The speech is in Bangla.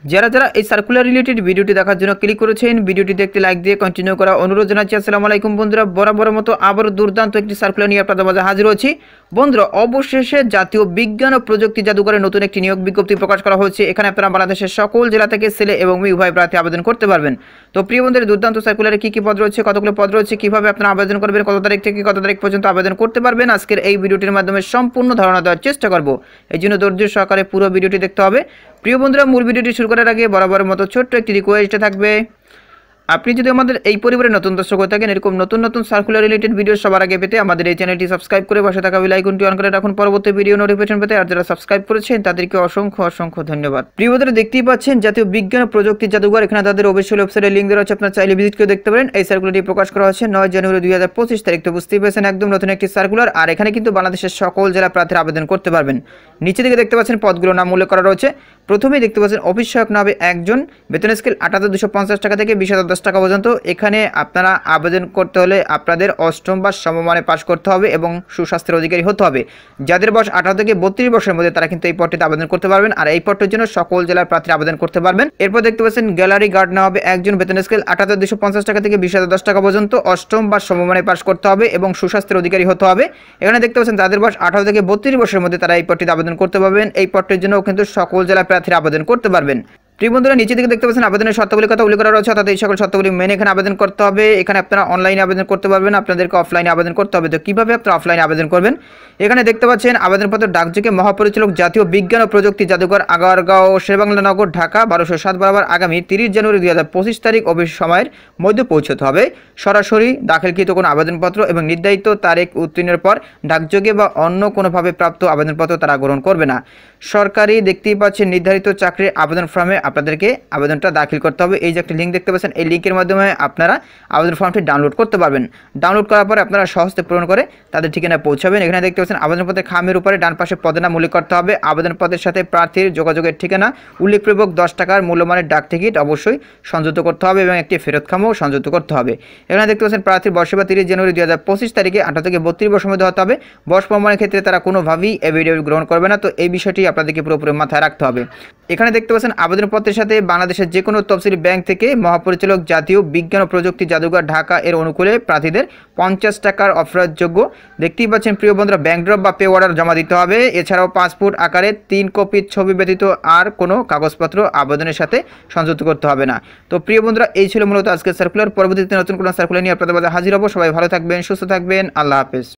যারা যারা এই সার্কুলার রিলেটেড ভিডিওটি দেখার জন্য ক্লিক করেছেন, ভিডিওটি দেখতে লাইক দিয়ে কন্টিনিউ করা অনুরোধ জানাচ্ছি। আসসালামু আলাইকুম বন্ধুরা, বরাবর মতো আবারও দুর্দান্ত একটি সার্কুলার নিয়ে আপনাদের মাঝে হাজির হচ্ছি। বন্ধুরা, অবশেষে জাতীয় বিজ্ঞান ও প্রযুক্তি জাদুঘরে নতুন একটি নিয়োগ বিজ্ঞপ্তি প্রকাশ করা হচ্ছে। এখানে আপনারা বাংলাদেশের সকল জেলা থেকে ছেলে এবং মেয়ে উভয় প্রার্থী আবেদন করতে পারবেন। তো প্রিয় বন্ধুদের, দুর্দান্ত সার্কুলারে কী কী পদ রয়েছে, কতগুলো পদ রয়েছে, কীভাবে আপনারা আবেদন করবেন, কত তারিখ থেকে কত তারিখ পর্যন্ত আবেদন করতে পারবেন, আজকের এই ভিডিওটির মাধ্যমে সম্পূর্ণ ধারণা দেওয়ার চেষ্টা করব। এই জন্য ধৈর্য সহকারে পুরো ভিডিওটি দেখতে হবে। প্রিয় বন্ধুরা, মূল ভিডিওটি শুরু করার আগে বরাবরের মতো ছোট্ট একটি রিকোয়েস্ট থাকবে, আপনি যদি আমাদের এই পরিবারের নতুন দর্শক হয়ে থাকেন, এরকম নতুন নতুন সার্কুলার রিলেটেড ভিডিও সবার আগে পেতে আমাদের এই চ্যানেলটি সাবস্ক্রাইব করে পাশে থাকা বেল আইকনটি অন করে রাখুন পরবর্তী ভিডিও নোটিফিকেশন পেতে। আর যারা সাবস্ক্রাইব করেছেন তাদেরকে অসংখ্য অসংখ্য ধন্যবাদ। প্রিয় বন্ধুরা, দেখতেই পাচ্ছেন জাতীয় বিজ্ঞান ও প্রযুক্তি জাদুঘর, এখানে তাদের অফিসিয়াল ওয়েবসাইটের লিঙ্ক দেওয়া আছে, আপনারা চাইলে ভিজিট করে দেখতে পারেন। এই সার্কুলারটি প্রকাশ করা হচ্ছে 9 জানুয়ারি 2025 তারিখ। তো বুঝতেই পেরেছেন, একদম নতুন একটি সার্কুলার। আর এখানে কিন্তু বাংলাদেশের সকল জেলা প্রার্থীরা আবেদন করতে পারবেন। নিচে দিকে দেখতে পাচ্ছেন পদগুলোর নাম উল্লেখ করা রয়েছে। প্রথমেই দেখতে পাচ্ছেন অফিস সহায়ক নামে একজন, বেতন স্কেল 8,250 টাকা থেকে 20,010 টাকা পর্যন্ত। এখানে আপনারা আবেদন করতে হলে আপনাদের অষ্টম বা সমমানে পাশ করতে হবে এবং সুস্বাস্থ্যের অধিকারী হতে হবে। যাদের বয়স 18 থেকে 32 বছরের মধ্যে তারা কিন্তু এই পদটিতে আবেদন করতে পারবেন। আর এই পদটির জন্য সকল জেলার প্রার্থীরা আবেদন করতে পারবেন। এরপর দেখতে পাচ্ছেন গ্যালারি গার্ড নেওয়া হবে একজন, বেতন স্কেল 8,250 টাকা থেকে 20,010 টাকা পর্যন্ত। অষ্টম বা সমমানে পাশ করতে হবে এবং সুস্বাস্থ্যের অধিকারী হতে হবে। এখানে দেখতে পাচ্ছেন যাদের বয়স 18 থেকে 32 বছরের মধ্যে তারা এই পদটিতে আবেদন করতে পারবেন। এই পদটির জন্য কিন্তু সকল জেলার প্রার্থীরা আবেদন করতে পারবেন। প্রিয় বন্ধুরা, নিচে দিকে দেখতে পাচ্ছেন আবেদনের শর্তাবলীর কথা উল্লেখ করা রয়েছে, অর্থাৎ এই সকল শর্তাবলী মেনে এখানে আবেদন করতে হবে। এখানে আপনারা অনলাইনে আবেদন করতে পারবেন, আপনাদেরকে অফলাইনে আবেদন করতে হবে। তো কীভাবে আপনারা অফলাইনে আবেদন করবেন, এখানে দেখতে পাচ্ছেন আবেদনপত্র ডাকযোগে মহাপরিচালক জাতীয় বিজ্ঞান ও প্রযুক্তি জাদুঘর, আগারগাঁও, শেরেবাংলা নগর, ঢাকা 1207 বরাবর আগামী 30 জানুয়ারি 2025 তারিখ অফিস সময়ের মধ্যে পৌঁছতে হবে। সরাসরি দাখিলকৃত কোনো আবেদনপত্র এবং নির্ধারিত তারিখ উত্তীর্ণের পর ডাকযোগে বা অন্য কোনোভাবে প্রাপ্ত আবেদনপত্র তারা গ্রহণ করবে না। সরকারি দেখতেই পাচ্ছেন নির্ধারিত চাকরির আবেদন ফর্মে আপনাদেরকে আবেদনটা দাখিল করতে হবে। এই যে একটি লিঙ্ক দেখতে পাচ্ছেন, এই লিঙ্কের মাধ্যমে আপনারা আবেদন ফর্মটি ডাউনলোড করতে পারবেন। ডাউনলোড করার পরে আপনারা সহজে পূরণ করে তাদের ঠিকানায় পৌঁছাবেন। এখানে দেখতে পাচ্ছেন আবেদনপত্রের খামের উপরে ডান পাশে পদের নাম উল্লেখ করতে হবে। আবেদনপত্রের সাথে প্রার্থীর যোগাযোগের ঠিকানা উল্লেখপূর্বক 10 টাকার মূল্যমানের ডাক টিকিট অবশ্যই সংযুক্ত করতে হবে এবং একটি ফেরত খামও সংযুক্ত করতে হবে। এখানে দেখতে পাচ্ছেন প্রার্থীর বয়সসীমা 30 জানুয়ারি 2025 তারিখে 18 থেকে 32 বছরের মধ্যে হতে হবে। বয়স প্রমাণের ক্ষেত্রে তারা কোনোভাবেই এফিডেভিট গ্রহণ করবে না। তো এই বিষয়টি আপনাদেরকে পুরোপুরি মাথায় রাখতে হবে। এখানে দেখতে পাচ্ছেন আবেদনপত্রের সাথে বাংলাদেশের যে কোনো তফসিলি ব্যাংক থেকে মহাপরিচালক জাতীয় বিজ্ঞান ও প্রযুক্তি জাদুঘর ঢাকা এর অনুকূলে প্রার্থীদের 50 টাকার অফারযোগ্য। দেখতেই পাচ্ছেন প্রিয় বন্ধুরা, ব্যাংক ড্রপ বা পে অর্ডার জমা দিতে হবে। এছাড়াও পাসপোর্ট আকারে 3 কপি ছবি ব্যতীত আর কোনো কাগজপত্র আবেদনের সাথে সংযুক্ত করতে হবে না। তো প্রিয় বন্ধুরা, এই ছিল মূলত আজকের সার্কুলার। পরবর্তীতে নতুন কোনো সার্কুলার নিয়ে আপনাদের মাঝে হাজির হব। সবাই ভালো থাকবেন, সুস্থ থাকবেন, আল্লাহ হাফেজ।